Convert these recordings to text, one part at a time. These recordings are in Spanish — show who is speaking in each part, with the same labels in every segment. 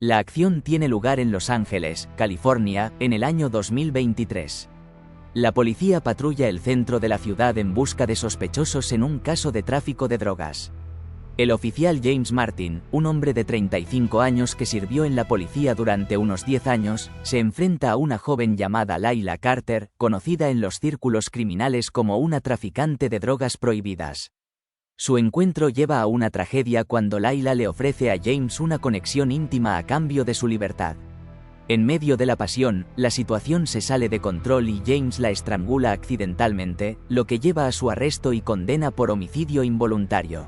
Speaker 1: La acción tiene lugar en Los Ángeles, California, en el año 2023. La policía patrulla el centro de la ciudad en busca de sospechosos en un caso de tráfico de drogas. El oficial James Martin, un hombre de 35 años que sirvió en la policía durante unos 10 años, se enfrenta a una joven llamada Layla Carter, conocida en los círculos criminales como una traficante de drogas prohibidas. Su encuentro lleva a una tragedia cuando Layla le ofrece a James una conexión íntima a cambio de su libertad. En medio de la pasión, la situación se sale de control y James la estrangula accidentalmente, lo que lleva a su arresto y condena por homicidio involuntario.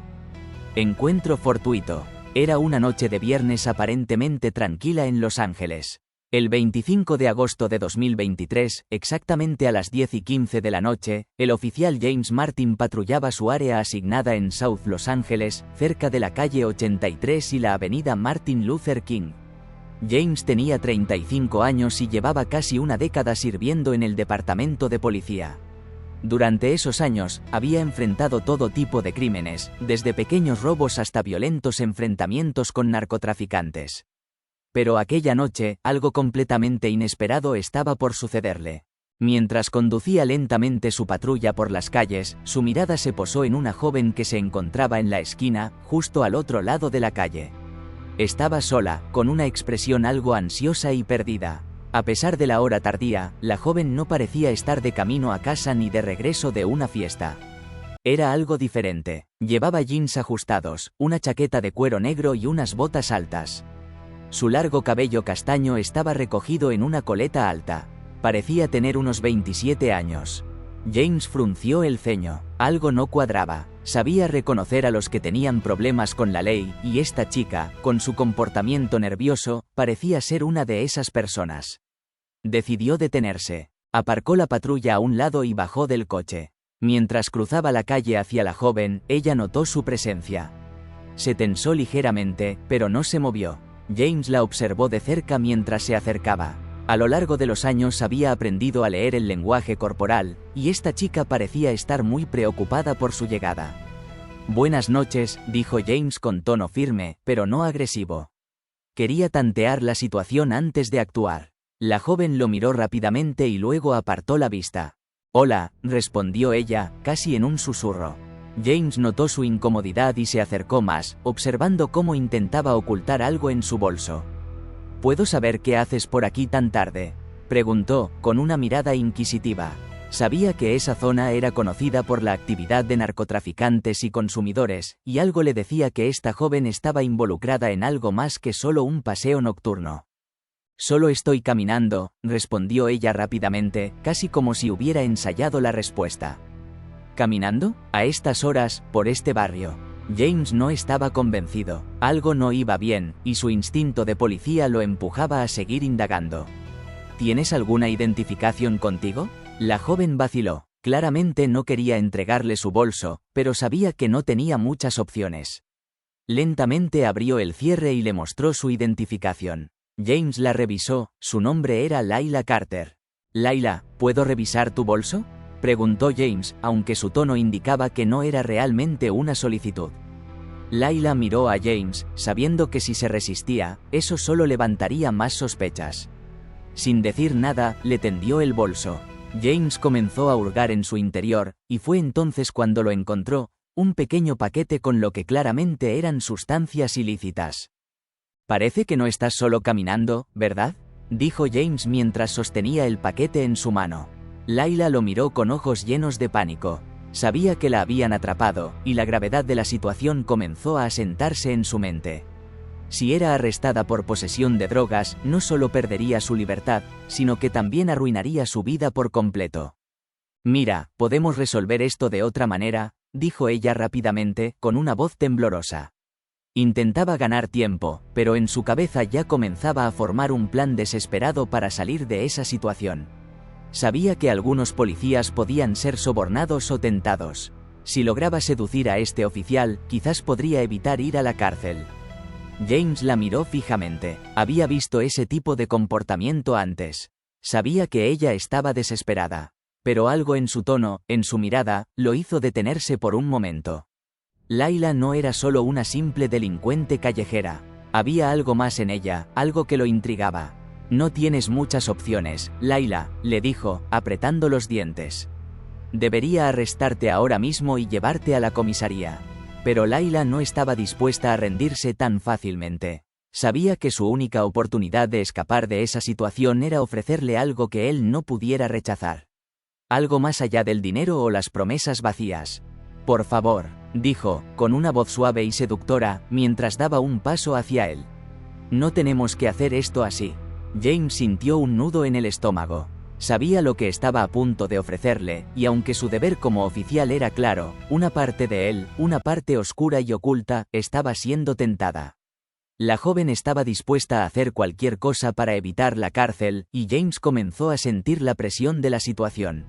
Speaker 1: Encuentro fortuito. Era una noche de viernes aparentemente tranquila en Los Ángeles. El 25 de agosto de 2023, exactamente a las 10:15 de la noche, el oficial James Martin patrullaba su área asignada en South Los Ángeles, cerca de la calle 83 y la avenida Martin Luther King. James tenía 35 años y llevaba casi una década sirviendo en el departamento de policía. Durante esos años, había enfrentado todo tipo de crímenes, desde pequeños robos hasta violentos enfrentamientos con narcotraficantes. Pero aquella noche, algo completamente inesperado estaba por sucederle. Mientras conducía lentamente su patrulla por las calles, su mirada se posó en una joven que se encontraba en la esquina, justo al otro lado de la calle. Estaba sola, con una expresión algo ansiosa y perdida. A pesar de la hora tardía, la joven no parecía estar de camino a casa ni de regreso de una fiesta. Era algo diferente. Llevaba jeans ajustados, una chaqueta de cuero negro y unas botas altas. Su largo cabello castaño estaba recogido en una coleta alta. Parecía tener unos 27 años. James frunció el ceño. Algo no cuadraba. Sabía reconocer a los que tenían problemas con la ley, y esta chica, con su comportamiento nervioso, parecía ser una de esas personas. Decidió detenerse. Aparcó la patrulla a un lado y bajó del coche. Mientras cruzaba la calle hacia la joven, ella notó su presencia. Se tensó ligeramente, pero no se movió. James la observó de cerca mientras se acercaba. A lo largo de los años había aprendido a leer el lenguaje corporal, y esta chica parecía estar muy preocupada por su llegada. «Buenas noches», dijo James con tono firme, pero no agresivo. Quería tantear la situación antes de actuar. La joven lo miró rápidamente y luego apartó la vista. «Hola», respondió ella, casi en un susurro. James notó su incomodidad y se acercó más, observando cómo intentaba ocultar algo en su bolso. «¿Puedo saber qué haces por aquí tan tarde?», preguntó, con una mirada inquisitiva. Sabía que esa zona era conocida por la actividad de narcotraficantes y consumidores, y algo le decía que esta joven estaba involucrada en algo más que solo un paseo nocturno. «Solo estoy caminando», respondió ella rápidamente, casi como si hubiera ensayado la respuesta. «¿Caminando? ¿A estas horas, por este barrio?». James no estaba convencido. Algo no iba bien, y su instinto de policía lo empujaba a seguir indagando. «¿Tienes alguna identificación contigo?». La joven vaciló. Claramente no quería entregarle su bolso, pero sabía que no tenía muchas opciones. Lentamente abrió el cierre y le mostró su identificación. James la revisó. Su nombre era Layla Carter. «Layla, ¿puedo revisar tu bolso?», preguntó James, aunque su tono indicaba que no era realmente una solicitud. Layla miró a James, sabiendo que si se resistía, eso solo levantaría más sospechas. Sin decir nada, le tendió el bolso. James comenzó a hurgar en su interior, y fue entonces cuando lo encontró, un pequeño paquete con lo que claramente eran sustancias ilícitas. «Parece que no estás solo caminando, ¿verdad?», dijo James mientras sostenía el paquete en su mano. Layla lo miró con ojos llenos de pánico. Sabía que la habían atrapado, y la gravedad de la situación comenzó a asentarse en su mente. Si era arrestada por posesión de drogas, no solo perdería su libertad, sino que también arruinaría su vida por completo. «Mira, podemos resolver esto de otra manera», dijo ella rápidamente, con una voz temblorosa. Intentaba ganar tiempo, pero en su cabeza ya comenzaba a formar un plan desesperado para salir de esa situación. Sabía que algunos policías podían ser sobornados o tentados. Si lograba seducir a este oficial, quizás podría evitar ir a la cárcel. James la miró fijamente. Había visto ese tipo de comportamiento antes. Sabía que ella estaba desesperada. Pero algo en su tono, en su mirada, lo hizo detenerse por un momento. Layla no era solo una simple delincuente callejera. Había algo más en ella, algo que lo intrigaba. No tienes muchas opciones, Layla, le dijo, apretando los dientes. Debería arrestarte ahora mismo y llevarte a la comisaría. Pero Layla no estaba dispuesta a rendirse tan fácilmente. Sabía que su única oportunidad de escapar de esa situación era ofrecerle algo que él no pudiera rechazar. Algo más allá del dinero o las promesas vacías. Por favor, dijo, con una voz suave y seductora, mientras daba un paso hacia él. No tenemos que hacer esto así. James sintió un nudo en el estómago. Sabía lo que estaba a punto de ofrecerle, y aunque su deber como oficial era claro, una parte de él, una parte oscura y oculta, estaba siendo tentada. La joven estaba dispuesta a hacer cualquier cosa para evitar la cárcel, y James comenzó a sentir la presión de la situación.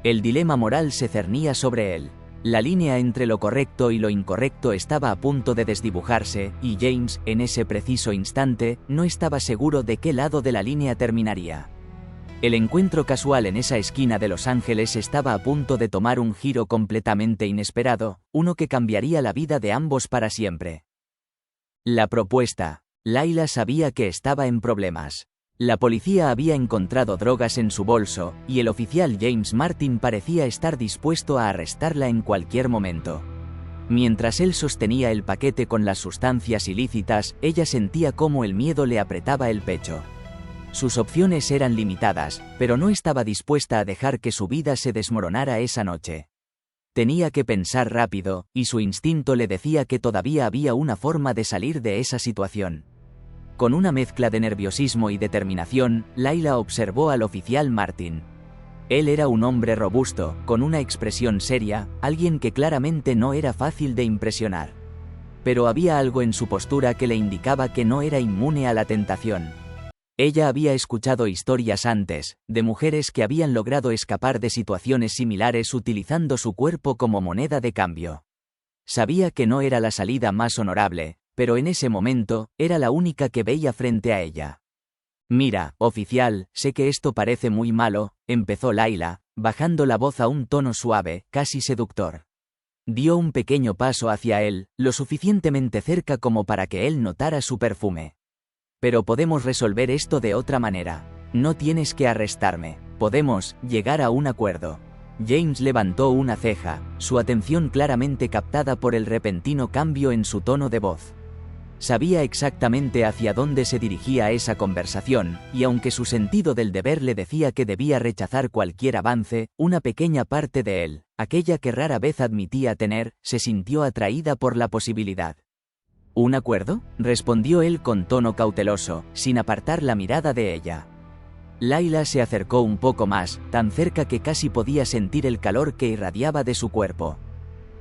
Speaker 1: El dilema moral se cernía sobre él. La línea entre lo correcto y lo incorrecto estaba a punto de desdibujarse, y James, en ese preciso instante, no estaba seguro de qué lado de la línea terminaría. El encuentro casual en esa esquina de Los Ángeles estaba a punto de tomar un giro completamente inesperado, uno que cambiaría la vida de ambos para siempre. La propuesta. Layla sabía que estaba en problemas. La policía había encontrado drogas en su bolso, y el oficial James Martin parecía estar dispuesto a arrestarla en cualquier momento. Mientras él sostenía el paquete con las sustancias ilícitas, ella sentía cómo el miedo le apretaba el pecho. Sus opciones eran limitadas, pero no estaba dispuesta a dejar que su vida se desmoronara esa noche. Tenía que pensar rápido, y su instinto le decía que todavía había una forma de salir de esa situación. Con una mezcla de nerviosismo y determinación, Layla observó al oficial Martin. Él era un hombre robusto, con una expresión seria, alguien que claramente no era fácil de impresionar. Pero había algo en su postura que le indicaba que no era inmune a la tentación. Ella había escuchado historias antes, de mujeres que habían logrado escapar de situaciones similares utilizando su cuerpo como moneda de cambio. Sabía que no era la salida más honorable, pero en ese momento, era la única que veía frente a ella. Mira, oficial, sé que esto parece muy malo, empezó Layla, bajando la voz a un tono suave, casi seductor. Dio un pequeño paso hacia él, lo suficientemente cerca como para que él notara su perfume. Pero podemos resolver esto de otra manera. No tienes que arrestarme. Podemos llegar a un acuerdo. James levantó una ceja, su atención claramente captada por el repentino cambio en su tono de voz. Sabía exactamente hacia dónde se dirigía esa conversación, y aunque su sentido del deber le decía que debía rechazar cualquier avance, una pequeña parte de él, aquella que rara vez admitía tener, se sintió atraída por la posibilidad. ¿Un acuerdo?, respondió él con tono cauteloso, sin apartar la mirada de ella. Layla se acercó un poco más, tan cerca que casi podía sentir el calor que irradiaba de su cuerpo.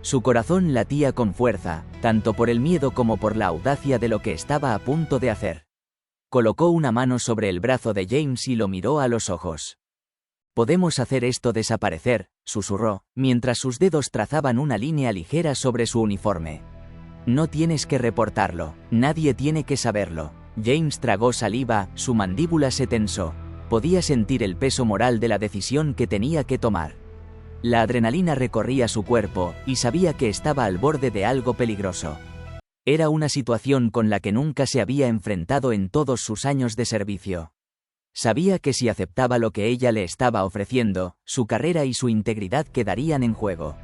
Speaker 1: Su corazón latía con fuerza, tanto por el miedo como por la audacia de lo que estaba a punto de hacer. Colocó una mano sobre el brazo de James y lo miró a los ojos. «Podemos hacer esto desaparecer», susurró, mientras sus dedos trazaban una línea ligera sobre su uniforme. «No tienes que reportarlo, nadie tiene que saberlo». James tragó saliva, su mandíbula se tensó. Podía sentir el peso moral de la decisión que tenía que tomar. La adrenalina recorría su cuerpo, y sabía que estaba al borde de algo peligroso. Era una situación con la que nunca se había enfrentado en todos sus años de servicio. Sabía que si aceptaba lo que ella le estaba ofreciendo, su carrera y su integridad quedarían en juego.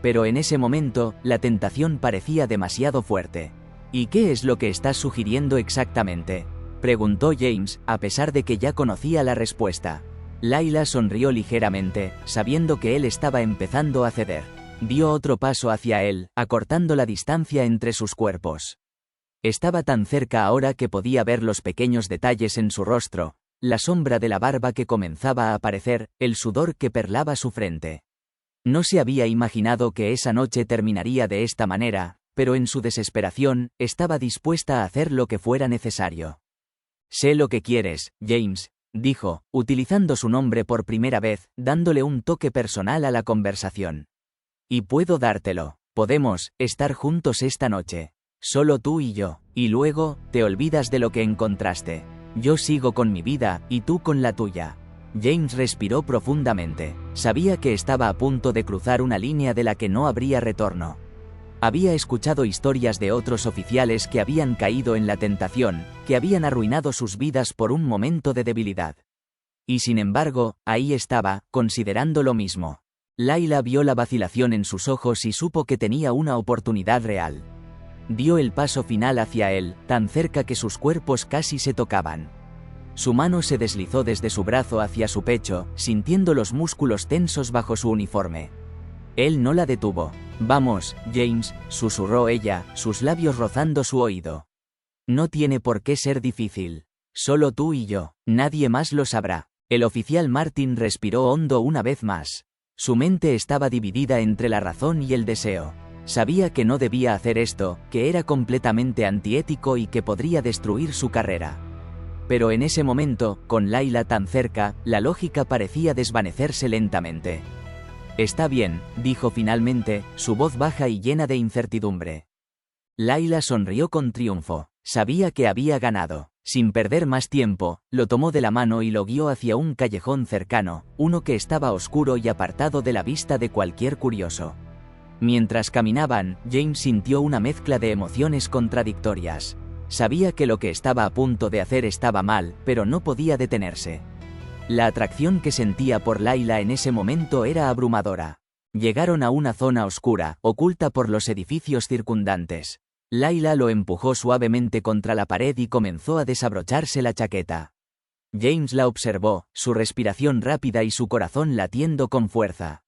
Speaker 1: Pero en ese momento, la tentación parecía demasiado fuerte. «¿Y qué es lo que estás sugiriendo exactamente?», preguntó James, a pesar de que ya conocía la respuesta. Layla sonrió ligeramente, sabiendo que él estaba empezando a ceder. Dio otro paso hacia él, acortando la distancia entre sus cuerpos. Estaba tan cerca ahora que podía ver los pequeños detalles en su rostro, la sombra de la barba que comenzaba a aparecer, el sudor que perlaba su frente. No se había imaginado que esa noche terminaría de esta manera, pero en su desesperación, estaba dispuesta a hacer lo que fuera necesario. «Sé lo que quieres, James», dijo, utilizando su nombre por primera vez, dándole un toque personal a la conversación. «Y puedo dártelo. Podemos estar juntos esta noche. Solo tú y yo. Y luego, te olvidas de lo que encontraste. Yo sigo con mi vida, y tú con la tuya». James respiró profundamente. Sabía que estaba a punto de cruzar una línea de la que no habría retorno. Había escuchado historias de otros oficiales que habían caído en la tentación, que habían arruinado sus vidas por un momento de debilidad. Y sin embargo, ahí estaba, considerando lo mismo. Layla vio la vacilación en sus ojos y supo que tenía una oportunidad real. Dio el paso final hacia él, tan cerca que sus cuerpos casi se tocaban. Su mano se deslizó desde su brazo hacia su pecho, sintiendo los músculos tensos bajo su uniforme. Él no la detuvo. «Vamos, James», susurró ella, sus labios rozando su oído. «No tiene por qué ser difícil. Solo tú y yo. Nadie más lo sabrá». El oficial Martin respiró hondo una vez más. Su mente estaba dividida entre la razón y el deseo. Sabía que no debía hacer esto, que era completamente antiético y que podría destruir su carrera. Pero en ese momento, con Layla tan cerca, la lógica parecía desvanecerse lentamente. «Está bien», dijo finalmente, su voz baja y llena de incertidumbre. Layla sonrió con triunfo. Sabía que había ganado. Sin perder más tiempo, lo tomó de la mano y lo guió hacia un callejón cercano, uno que estaba oscuro y apartado de la vista de cualquier curioso. Mientras caminaban, James sintió una mezcla de emociones contradictorias. Sabía que lo que estaba a punto de hacer estaba mal, pero no podía detenerse. La atracción que sentía por Layla en ese momento era abrumadora. Llegaron a una zona oscura, oculta por los edificios circundantes. Layla lo empujó suavemente contra la pared y comenzó a desabrocharse la chaqueta. James la observó, su respiración rápida y su corazón latiendo con fuerza.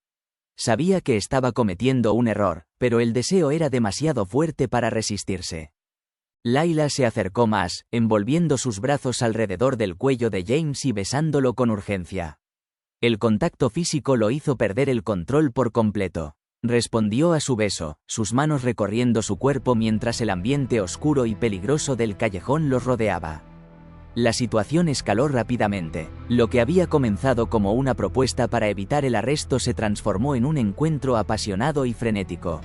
Speaker 1: Sabía que estaba cometiendo un error, pero el deseo era demasiado fuerte para resistirse. Layla se acercó más, envolviendo sus brazos alrededor del cuello de James y besándolo con urgencia. El contacto físico lo hizo perder el control por completo. Respondió a su beso, sus manos recorriendo su cuerpo mientras el ambiente oscuro y peligroso del callejón los rodeaba. La situación escaló rápidamente. Lo que había comenzado como una propuesta para evitar el arresto se transformó en un encuentro apasionado y frenético.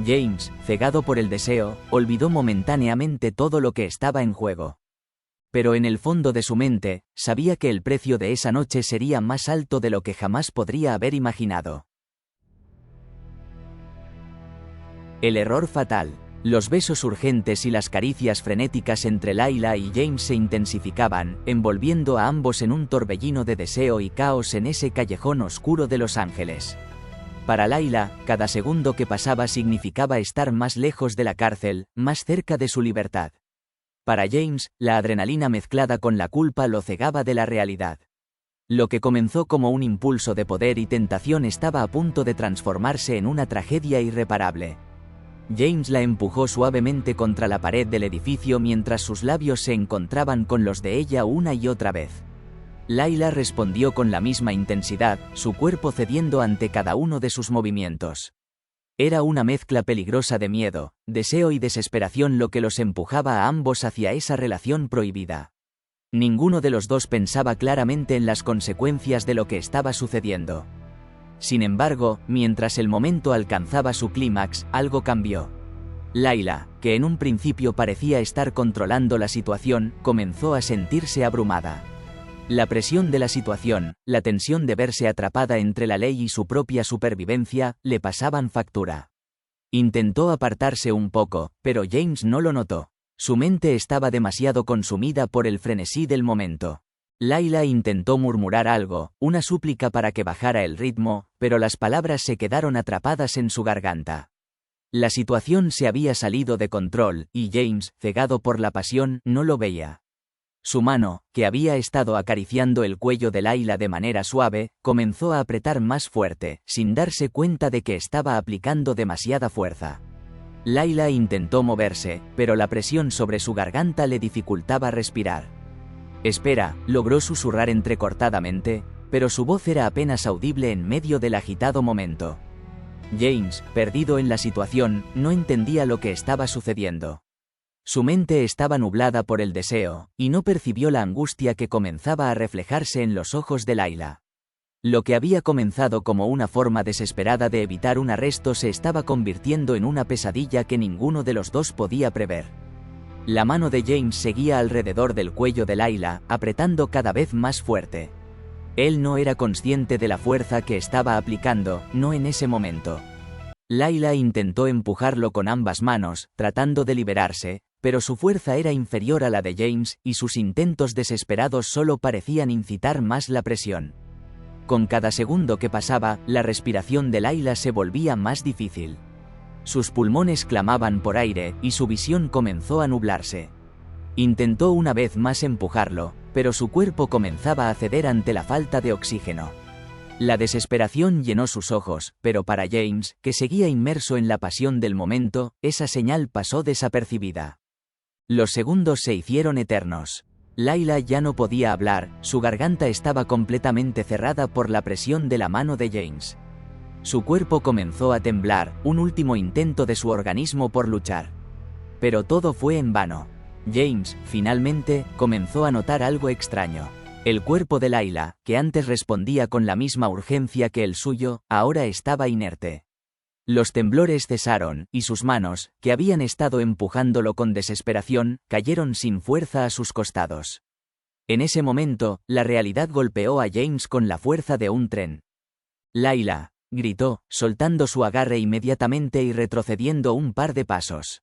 Speaker 1: James, cegado por el deseo, olvidó momentáneamente todo lo que estaba en juego. Pero en el fondo de su mente, sabía que el precio de esa noche sería más alto de lo que jamás podría haber imaginado. El error fatal. Los besos urgentes y las caricias frenéticas entre Layla y James se intensificaban, envolviendo a ambos en un torbellino de deseo y caos en ese callejón oscuro de Los Ángeles. Para Layla, cada segundo que pasaba significaba estar más lejos de la cárcel, más cerca de su libertad. Para James, la adrenalina mezclada con la culpa lo cegaba de la realidad. Lo que comenzó como un impulso de poder y tentación estaba a punto de transformarse en una tragedia irreparable. James la empujó suavemente contra la pared del edificio mientras sus labios se encontraban con los de ella una y otra vez. Layla respondió con la misma intensidad, su cuerpo cediendo ante cada uno de sus movimientos. Era una mezcla peligrosa de miedo, deseo y desesperación lo que los empujaba a ambos hacia esa relación prohibida. Ninguno de los dos pensaba claramente en las consecuencias de lo que estaba sucediendo. Sin embargo, mientras el momento alcanzaba su clímax, algo cambió. Layla, que en un principio parecía estar controlando la situación, comenzó a sentirse abrumada. La presión de la situación, la tensión de verse atrapada entre la ley y su propia supervivencia, le pasaban factura. Intentó apartarse un poco, pero James no lo notó. Su mente estaba demasiado consumida por el frenesí del momento. Layla intentó murmurar algo, una súplica para que bajara el ritmo, pero las palabras se quedaron atrapadas en su garganta. La situación se había salido de control, y James, cegado por la pasión, no lo veía. Su mano, que había estado acariciando el cuello de Layla de manera suave, comenzó a apretar más fuerte, sin darse cuenta de que estaba aplicando demasiada fuerza. Layla intentó moverse, pero la presión sobre su garganta le dificultaba respirar. «Espera», logró susurrar entrecortadamente, pero su voz era apenas audible en medio del agitado momento. James, perdido en la situación, no entendía lo que estaba sucediendo. Su mente estaba nublada por el deseo, y no percibió la angustia que comenzaba a reflejarse en los ojos de Layla. Lo que había comenzado como una forma desesperada de evitar un arresto se estaba convirtiendo en una pesadilla que ninguno de los dos podía prever. La mano de James seguía alrededor del cuello de Layla, apretando cada vez más fuerte. Él no era consciente de la fuerza que estaba aplicando, no en ese momento. Layla intentó empujarlo con ambas manos, tratando de liberarse, pero su fuerza era inferior a la de James, y sus intentos desesperados solo parecían incitar más la presión. Con cada segundo que pasaba, la respiración de Layla se volvía más difícil. Sus pulmones clamaban por aire, y su visión comenzó a nublarse. Intentó una vez más empujarlo, pero su cuerpo comenzaba a ceder ante la falta de oxígeno. La desesperación llenó sus ojos, pero para James, que seguía inmerso en la pasión del momento, esa señal pasó desapercibida. Los segundos se hicieron eternos. Layla ya no podía hablar, su garganta estaba completamente cerrada por la presión de la mano de James. Su cuerpo comenzó a temblar, un último intento de su organismo por luchar. Pero todo fue en vano. James, finalmente, comenzó a notar algo extraño. El cuerpo de Layla, que antes respondía con la misma urgencia que el suyo, ahora estaba inerte. Los temblores cesaron, y sus manos, que habían estado empujándolo con desesperación, cayeron sin fuerza a sus costados. En ese momento, la realidad golpeó a James con la fuerza de un tren. «Layla», gritó, soltando su agarre inmediatamente y retrocediendo un par de pasos.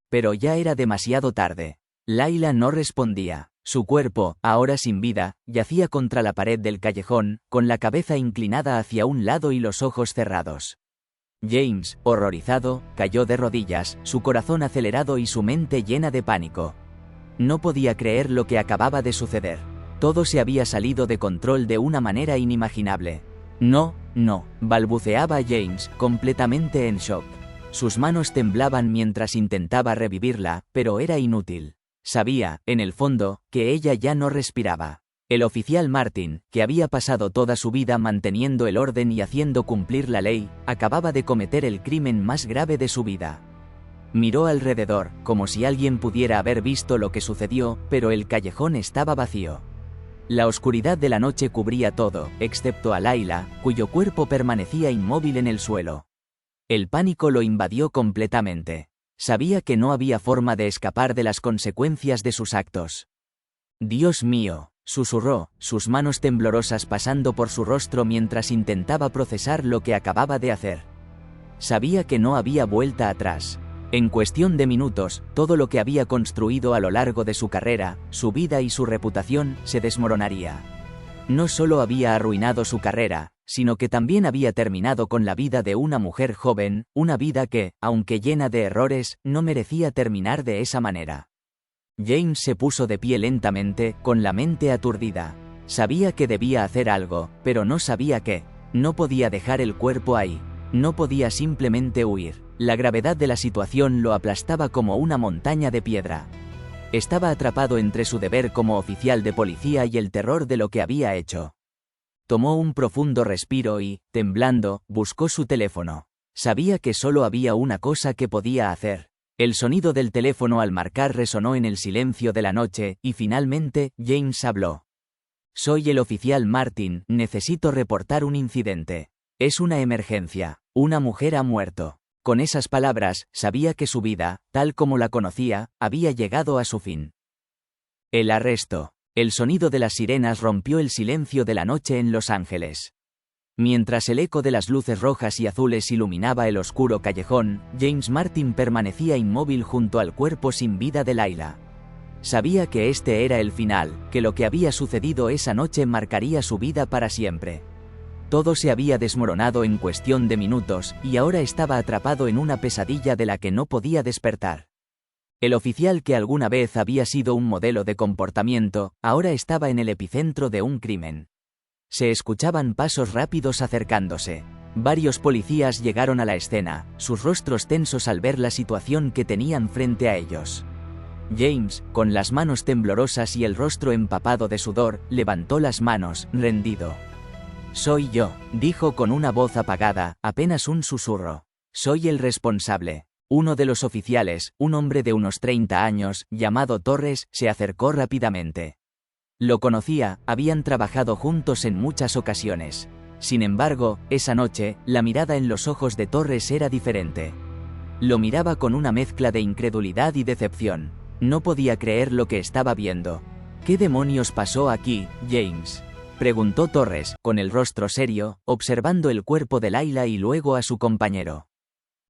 Speaker 1: Pero ya era demasiado tarde. Layla no respondía. Su cuerpo, ahora sin vida, yacía contra la pared del callejón, con la cabeza inclinada hacia un lado y los ojos cerrados. James, horrorizado, cayó de rodillas, su corazón acelerado y su mente llena de pánico. No podía creer lo que acababa de suceder. Todo se había salido de control de una manera inimaginable. No, balbuceaba James, completamente en shock. Sus manos temblaban mientras intentaba revivirla, pero era inútil. Sabía, en el fondo, que ella ya no respiraba. El oficial Martin, que había pasado toda su vida manteniendo el orden y haciendo cumplir la ley, acababa de cometer el crimen más grave de su vida. Miró alrededor, como si alguien pudiera haber visto lo que sucedió, pero el callejón estaba vacío. La oscuridad de la noche cubría todo, excepto a Layla, cuyo cuerpo permanecía inmóvil en el suelo. El pánico lo invadió completamente. Sabía que no había forma de escapar de las consecuencias de sus actos. «Dios mío», susurró, sus manos temblorosas pasando por su rostro mientras intentaba procesar lo que acababa de hacer. Sabía que no había vuelta atrás. En cuestión de minutos, todo lo que había construido a lo largo de su carrera, su vida y su reputación, se desmoronaría. No solo había arruinado su carrera, sino que también había terminado con la vida de una mujer joven, una vida que, aunque llena de errores, no merecía terminar de esa manera. James se puso de pie lentamente, con la mente aturdida. Sabía que debía hacer algo, pero no sabía qué. No podía dejar el cuerpo ahí. No podía simplemente huir. La gravedad de la situación lo aplastaba como una montaña de piedra. Estaba atrapado entre su deber como oficial de policía y el terror de lo que había hecho. Tomó un profundo respiro y, temblando, buscó su teléfono. Sabía que solo había una cosa que podía hacer. El sonido del teléfono al marcar resonó en el silencio de la noche, y finalmente, James habló. «Soy el oficial Martin, necesito reportar un incidente. Es una emergencia. Una mujer ha muerto». Con esas palabras, sabía que su vida, tal como la conocía, había llegado a su fin. El arresto. El sonido de las sirenas rompió el silencio de la noche en Los Ángeles. Mientras el eco de las luces rojas y azules iluminaba el oscuro callejón, James Martin permanecía inmóvil junto al cuerpo sin vida de Layla. Sabía que este era el final, que lo que había sucedido esa noche marcaría su vida para siempre. Todo se había desmoronado en cuestión de minutos, y ahora estaba atrapado en una pesadilla de la que no podía despertar. El oficial que alguna vez había sido un modelo de comportamiento, ahora estaba en el epicentro de un crimen. Se escuchaban pasos rápidos acercándose. Varios policías llegaron a la escena, sus rostros tensos al ver la situación que tenían frente a ellos. James, con las manos temblorosas y el rostro empapado de sudor, levantó las manos, rendido. «Soy yo», dijo con una voz apagada, apenas un susurro. «Soy el responsable». Uno de los oficiales, un hombre de unos 30 años, llamado Torres, se acercó rápidamente. Lo conocía, habían trabajado juntos en muchas ocasiones. Sin embargo, esa noche, la mirada en los ojos de Torres era diferente. Lo miraba con una mezcla de incredulidad y decepción. No podía creer lo que estaba viendo. «¿Qué demonios pasó aquí, James?», preguntó Torres, con el rostro serio, observando el cuerpo de Layla y luego a su compañero.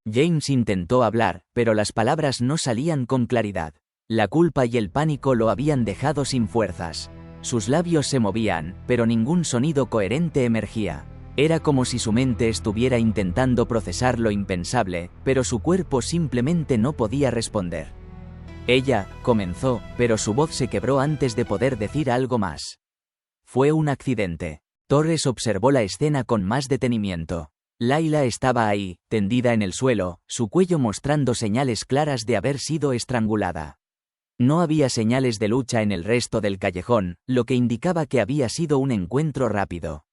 Speaker 1: James intentó hablar, pero las palabras no salían con claridad. La culpa y el pánico lo habían dejado sin fuerzas. Sus labios se movían, pero ningún sonido coherente emergía. Era como si su mente estuviera intentando procesar lo impensable, pero su cuerpo simplemente no podía responder. Ella, comenzó, pero su voz se quebró antes de poder decir algo más. Fue un accidente. Torres observó la escena con más detenimiento. Layla estaba ahí, tendida en el suelo, su cuello mostrando señales claras de haber sido estrangulada. No había señales de lucha en el resto del callejón, lo que indicaba que había sido un encuentro rápido.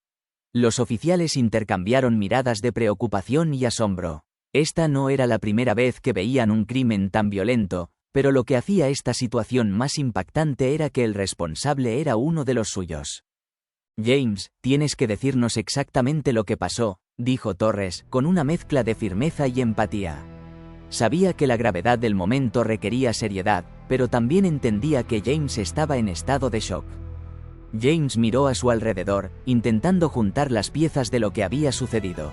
Speaker 1: Los oficiales intercambiaron miradas de preocupación y asombro. Esta no era la primera vez que veían un crimen tan violento, pero lo que hacía esta situación más impactante era que el responsable era uno de los suyos. James, tienes que decirnos exactamente lo que pasó, dijo Torres, con una mezcla de firmeza y empatía. Sabía que la gravedad del momento requería seriedad, pero también entendía que James estaba en estado de shock. James miró a su alrededor, intentando juntar las piezas de lo que había sucedido.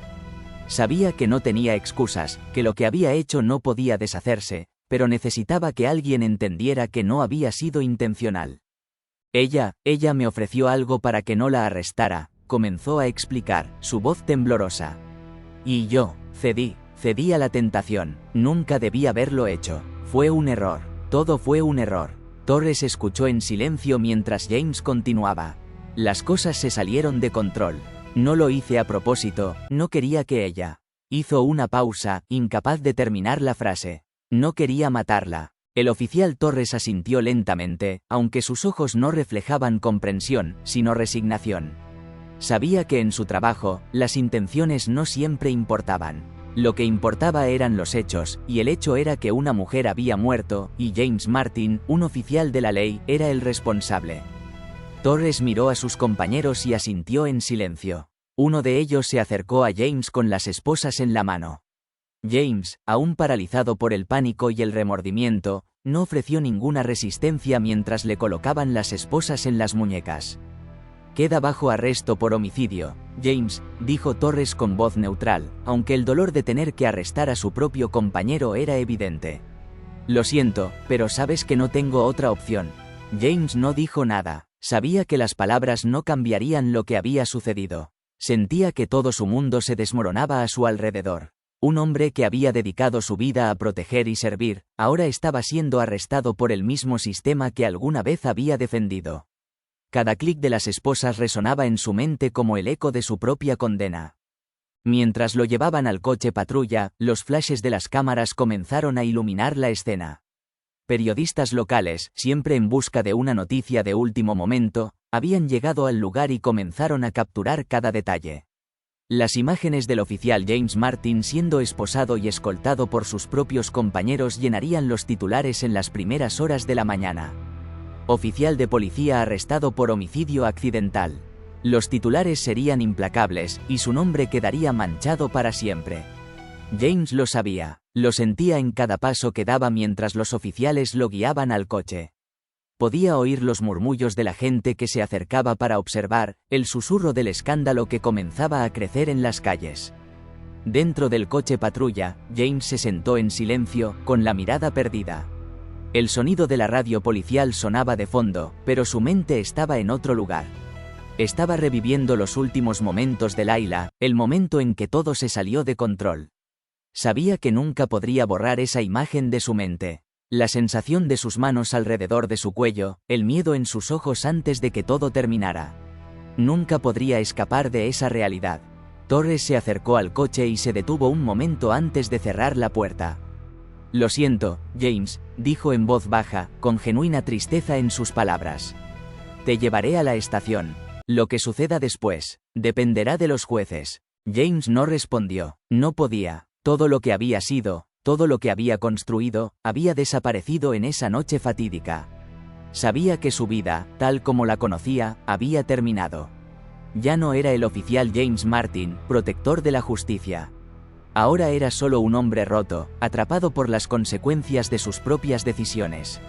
Speaker 1: Sabía que no tenía excusas, que lo que había hecho no podía deshacerse, pero necesitaba que alguien entendiera que no había sido intencional. Ella me ofreció algo para que no la arrestara, comenzó a explicar, su voz temblorosa. Y yo, cedí a la tentación, nunca debí haberlo hecho, fue un error, todo fue un error. Torres escuchó en silencio mientras James continuaba. Las cosas se salieron de control. No lo hice a propósito, no quería que ella. Hizo una pausa, incapaz de terminar la frase. No quería matarla. El oficial Torres asintió lentamente, aunque sus ojos no reflejaban comprensión, sino resignación. Sabía que en su trabajo, las intenciones no siempre importaban. Lo que importaba eran los hechos, y el hecho era que una mujer había muerto, y James Martin, un oficial de la ley, era el responsable. Torres miró a sus compañeros y asintió en silencio. Uno de ellos se acercó a James con las esposas en la mano. James, aún paralizado por el pánico y el remordimiento, no ofreció ninguna resistencia mientras le colocaban las esposas en las muñecas. Queda bajo arresto por homicidio, James, dijo Torres con voz neutral, aunque el dolor de tener que arrestar a su propio compañero era evidente. Lo siento, pero sabes que no tengo otra opción. James no dijo nada, sabía que las palabras no cambiarían lo que había sucedido. Sentía que todo su mundo se desmoronaba a su alrededor. Un hombre que había dedicado su vida a proteger y servir, ahora estaba siendo arrestado por el mismo sistema que alguna vez había defendido. Cada clic de las esposas resonaba en su mente como el eco de su propia condena. Mientras lo llevaban al coche patrulla, los flashes de las cámaras comenzaron a iluminar la escena. Periodistas locales, siempre en busca de una noticia de último momento, habían llegado al lugar y comenzaron a capturar cada detalle. Las imágenes del oficial James Martin siendo esposado y escoltado por sus propios compañeros llenarían los titulares en las primeras horas de la mañana. Oficial de policía arrestado por homicidio accidental. Los titulares serían implacables, y su nombre quedaría manchado para siempre. James lo sabía, lo sentía en cada paso que daba mientras los oficiales lo guiaban al coche. Podía oír los murmullos de la gente que se acercaba para observar, el susurro del escándalo que comenzaba a crecer en las calles. Dentro del coche patrulla, James se sentó en silencio, con la mirada perdida. El sonido de la radio policial sonaba de fondo, pero su mente estaba en otro lugar. Estaba reviviendo los últimos momentos de Layla, el momento en que todo se salió de control. Sabía que nunca podría borrar esa imagen de su mente. La sensación de sus manos alrededor de su cuello, el miedo en sus ojos antes de que todo terminara. Nunca podría escapar de esa realidad. Torres se acercó al coche y se detuvo un momento antes de cerrar la puerta. Lo siento, James, dijo en voz baja, con genuina tristeza en sus palabras. Te llevaré a la estación. Lo que suceda después, dependerá de los jueces. James no respondió, no podía. Todo lo que había sido, todo lo que había construido, había desaparecido en esa noche fatídica. Sabía que su vida, tal como la conocía, había terminado. Ya no era el oficial James Martin, protector de la justicia. Ahora era solo un hombre roto, atrapado por las consecuencias de sus propias decisiones.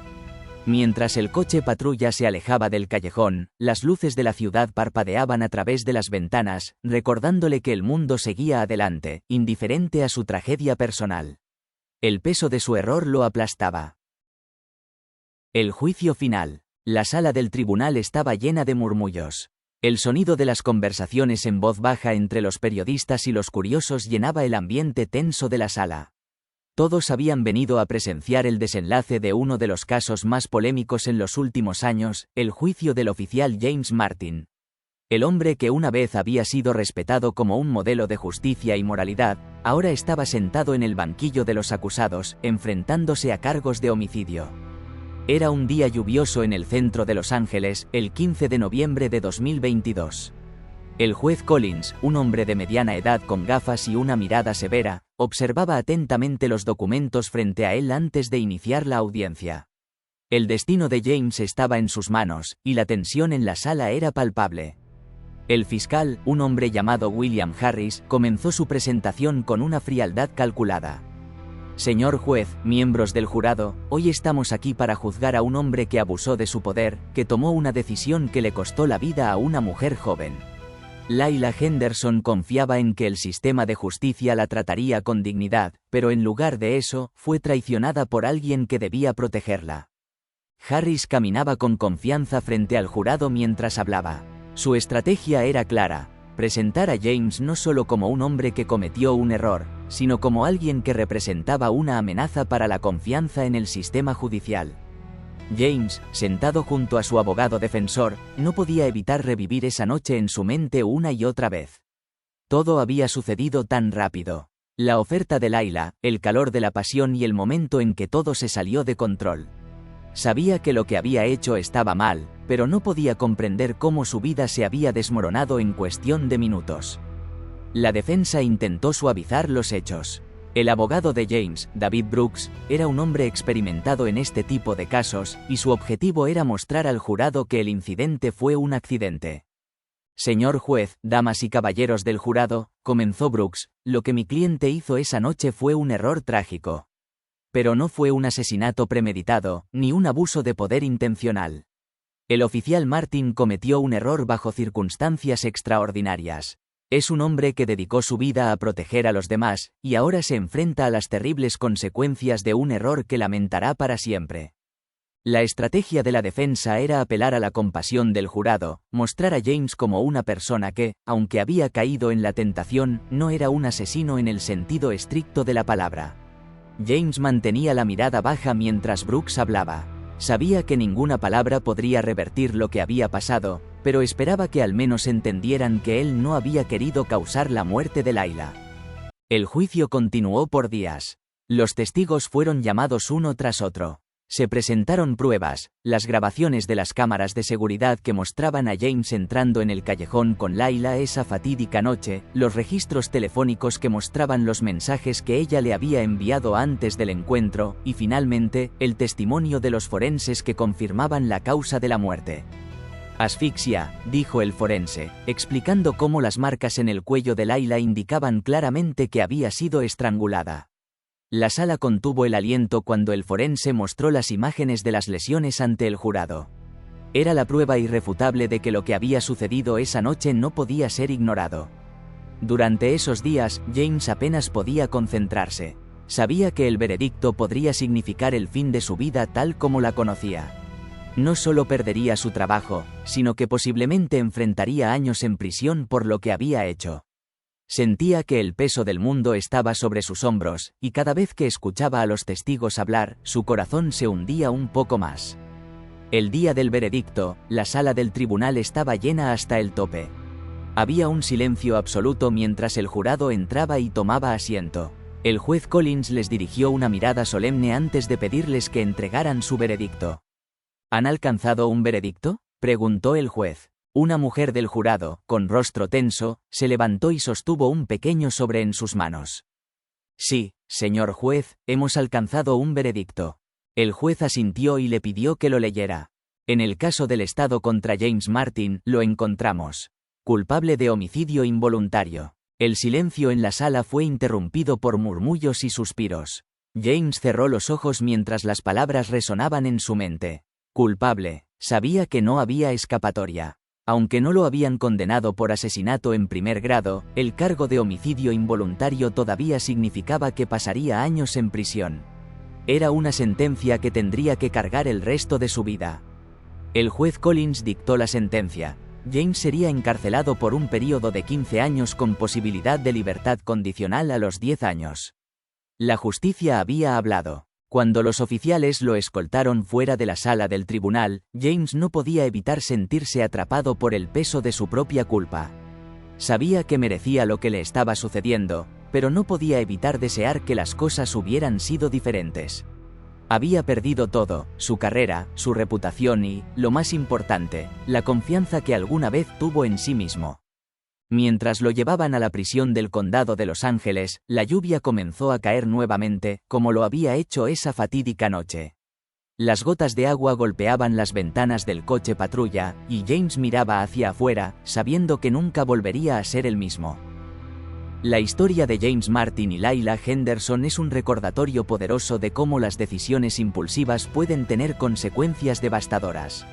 Speaker 1: Mientras el coche patrulla se alejaba del callejón, las luces de la ciudad parpadeaban a través de las ventanas, recordándole que el mundo seguía adelante, indiferente a su tragedia personal. El peso de su error lo aplastaba. El juicio final. La sala del tribunal estaba llena de murmullos. El sonido de las conversaciones en voz baja entre los periodistas y los curiosos llenaba el ambiente tenso de la sala. Todos habían venido a presenciar el desenlace de uno de los casos más polémicos en los últimos años, el juicio del oficial James Martin. El hombre que una vez había sido respetado como un modelo de justicia y moralidad, ahora estaba sentado en el banquillo de los acusados, enfrentándose a cargos de homicidio. Era un día lluvioso en el centro de Los Ángeles, el 15 de noviembre de 2022. El juez Collins, un hombre de mediana edad con gafas y una mirada severa, observaba atentamente los documentos frente a él antes de iniciar la audiencia. El destino de James estaba en sus manos, y la tensión en la sala era palpable. El fiscal, un hombre llamado William Harris, comenzó su presentación con una frialdad calculada. Señor juez, miembros del jurado, hoy estamos aquí para juzgar a un hombre que abusó de su poder, que tomó una decisión que le costó la vida a una mujer joven. Layla Henderson confiaba en que el sistema de justicia la trataría con dignidad, pero en lugar de eso, fue traicionada por alguien que debía protegerla. Harris caminaba con confianza frente al jurado mientras hablaba. Su estrategia era clara: presentar a James no solo como un hombre que cometió un error, sino como alguien que representaba una amenaza para la confianza en el sistema judicial. James, sentado junto a su abogado defensor, no podía evitar revivir esa noche en su mente una y otra vez. Todo había sucedido tan rápido. La oferta de Layla, el calor de la pasión y el momento en que todo se salió de control. Sabía que lo que había hecho estaba mal, pero no podía comprender cómo su vida se había desmoronado en cuestión de minutos. La defensa intentó suavizar los hechos. El abogado de James, David Brooks, era un hombre experimentado en este tipo de casos, y su objetivo era mostrar al jurado que el incidente fue un accidente. Señor juez, damas y caballeros del jurado, comenzó Brooks, lo que mi cliente hizo esa noche fue un error trágico. Pero no fue un asesinato premeditado, ni un abuso de poder intencional. El oficial Martin cometió un error bajo circunstancias extraordinarias. Es un hombre que dedicó su vida a proteger a los demás, y ahora se enfrenta a las terribles consecuencias de un error que lamentará para siempre. La estrategia de la defensa era apelar a la compasión del jurado, mostrar a James como una persona que, aunque había caído en la tentación, no era un asesino en el sentido estricto de la palabra. James mantenía la mirada baja mientras Brooks hablaba. Sabía que ninguna palabra podría revertir lo que había pasado, pero esperaba que al menos entendieran que él no había querido causar la muerte de Layla. El juicio continuó por días. Los testigos fueron llamados uno tras otro. Se presentaron pruebas, las grabaciones de las cámaras de seguridad que mostraban a James entrando en el callejón con Layla esa fatídica noche, los registros telefónicos que mostraban los mensajes que ella le había enviado antes del encuentro, y finalmente, el testimonio de los forenses que confirmaban la causa de la muerte. Asfixia, dijo el forense, explicando cómo las marcas en el cuello de Layla indicaban claramente que había sido estrangulada. La sala contuvo el aliento cuando el forense mostró las imágenes de las lesiones ante el jurado. Era la prueba irrefutable de que lo que había sucedido esa noche no podía ser ignorado. Durante esos días, James apenas podía concentrarse. Sabía que el veredicto podría significar el fin de su vida tal como la conocía. No solo perdería su trabajo, sino que posiblemente enfrentaría años en prisión por lo que había hecho. Sentía que el peso del mundo estaba sobre sus hombros, y cada vez que escuchaba a los testigos hablar, su corazón se hundía un poco más. El día del veredicto, la sala del tribunal estaba llena hasta el tope. Había un silencio absoluto mientras el jurado entraba y tomaba asiento. El juez Collins les dirigió una mirada solemne antes de pedirles que entregaran su veredicto. ¿Han alcanzado un veredicto?, preguntó el juez. Una mujer del jurado, con rostro tenso, se levantó y sostuvo un pequeño sobre en sus manos. Sí, señor juez, hemos alcanzado un veredicto. El juez asintió y le pidió que lo leyera. En el caso del Estado contra James Martin, lo encontramos culpable de homicidio involuntario. El silencio en la sala fue interrumpido por murmullos y suspiros. James cerró los ojos mientras las palabras resonaban en su mente. Culpable, sabía que no había escapatoria. Aunque no lo habían condenado por asesinato en primer grado, el cargo de homicidio involuntario todavía significaba que pasaría años en prisión. Era una sentencia que tendría que cargar el resto de su vida. El juez Collins dictó la sentencia. James sería encarcelado por un período de 15 años con posibilidad de libertad condicional a los 10 años. La justicia había hablado. Cuando los oficiales lo escoltaron fuera de la sala del tribunal, James no podía evitar sentirse atrapado por el peso de su propia culpa. Sabía que merecía lo que le estaba sucediendo, pero no podía evitar desear que las cosas hubieran sido diferentes. Había perdido todo, su carrera, su reputación y, lo más importante, la confianza que alguna vez tuvo en sí mismo. Mientras lo llevaban a la prisión del condado de Los Ángeles, la lluvia comenzó a caer nuevamente, como lo había hecho esa fatídica noche. Las gotas de agua golpeaban las ventanas del coche patrulla, y James miraba hacia afuera, sabiendo que nunca volvería a ser el mismo. La historia de James Martin y Layla Henderson es un recordatorio poderoso de cómo las decisiones impulsivas pueden tener consecuencias devastadoras.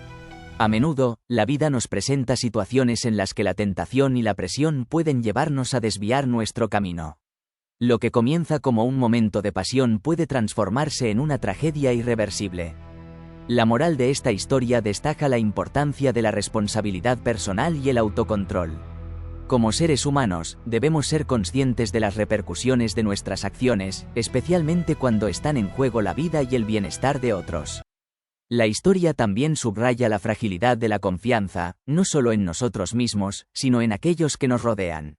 Speaker 1: A menudo, la vida nos presenta situaciones en las que la tentación y la presión pueden llevarnos a desviar nuestro camino. Lo que comienza como un momento de pasión puede transformarse en una tragedia irreversible. La moral de esta historia destaca la importancia de la responsabilidad personal y el autocontrol. Como seres humanos, debemos ser conscientes de las repercusiones de nuestras acciones, especialmente cuando están en juego la vida y el bienestar de otros. La historia también subraya la fragilidad de la confianza, no solo en nosotros mismos, sino en aquellos que nos rodean.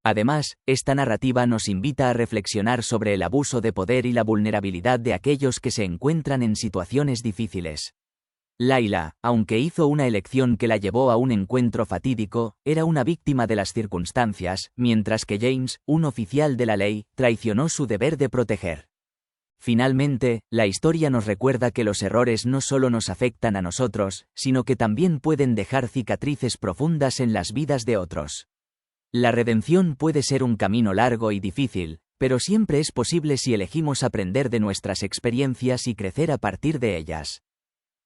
Speaker 1: Además, esta narrativa nos invita a reflexionar sobre el abuso de poder y la vulnerabilidad de aquellos que se encuentran en situaciones difíciles. Layla, aunque hizo una elección que la llevó a un encuentro fatídico, era una víctima de las circunstancias, mientras que James, un oficial de la ley, traicionó su deber de proteger. Finalmente, la historia nos recuerda que los errores no solo nos afectan a nosotros, sino que también pueden dejar cicatrices profundas en las vidas de otros. La redención puede ser un camino largo y difícil, pero siempre es posible si elegimos aprender de nuestras experiencias y crecer a partir de ellas.